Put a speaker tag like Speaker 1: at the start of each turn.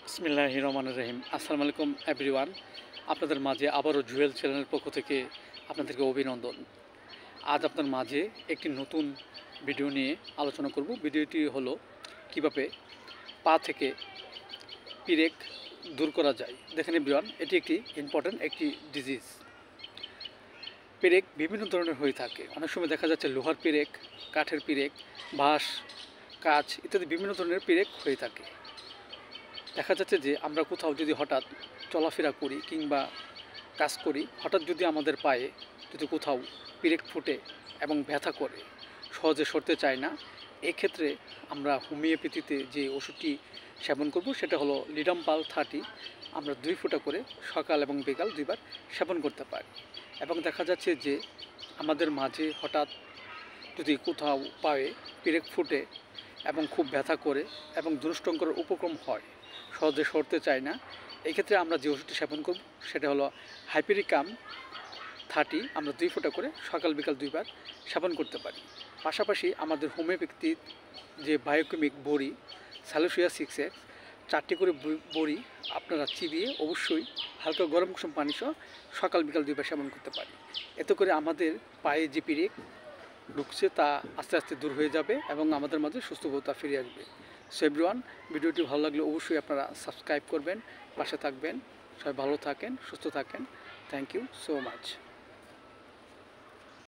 Speaker 1: বিসমিল্লাহির রহমানির রহিম। আসসালামু আলাইকুম এভরিওয়ান। আপনাদের মাঝে আবারও জুয়েল চ্যানেলের পক্ষ থেকে আপনাদেরকে অভিনন্দন। আজ আপনার মাঝে একটি নতুন ভিডিও নিয়ে আলোচনা করব। ভিডিওটি হলো কিভাবে পা থেকে পিরেক দূর করা যায়। দেখেন এভরিওয়ান, এটি একটি ইম্পর্ট্যান্ট একটি ডিজিজ। পেরেক বিভিন্ন ধরনের হয়ে থাকে। অনেক সময় দেখা যাচ্ছে লোহার পেরেক, কাঠের পেরেক, বাঁশ, কাঁচ ইত্যাদি বিভিন্ন ধরনের পেরেক হয়ে থাকে। দেখা যাচ্ছে যে আমরা কোথাও যদি হঠাৎ চলাফেরা করি কিংবা কাজ করি, হঠাৎ যদি আমাদের পায়ে যদি কোথাও পিরেক ফুটে এবং ব্যথা করে, সহজে সরতে চায় না, এক্ষেত্রে আমরা হোমিওপ্যাথিতে যে ওষুধটি সেবন করব সেটা হলো লিডাম্পাল 30। আমরা 2 ফোঁটা করে সকাল এবং বিকাল 2 বার সেবন করতে পারি। এবং দেখা যাচ্ছে যে আমাদের মাঝে হঠাৎ যদি কোথাও পায়ে পিরেক ফুটে এবং খুব ব্যথা করে এবং দুরস্তঙ্কর উপক্রম হয়, সহজে সরতে চায় না, এই ক্ষেত্রে আমরা যে ওষুধটি সেবন করব সেটা হলো হাইপেরিকাম 30। আমরা 2 ফোঁটা করে সকাল বিকাল 2 বার সেবন করতে পারি। পাশাপাশি আমাদের হোমিওপ্যাথির যে বায়োকেমিক বড়ি স্যালোসিয়া 6 4টি করে বড়ি আপনারা চিবিয়ে অবশ্যই হালকা গরম কুসুম পানি সহ সকাল বিকাল 2 বার সেবন করতে পারি। এতে করে আমাদের পায়ে যে পিরেক ঢুকছে তা আস্তে আস্তে দূর হয়ে যাবে এবং আমাদের মাঝে সুস্থতা ফিরে আসবে। সো এভরিওয়ান, ভিডিওটি ভালো লাগলে অবশ্যই আপনারা সাবস্ক্রাইব করবেন, পাশে থাকবেন। সবাই ভালো থাকেন, সুস্থ থাকেন। Thank you so much.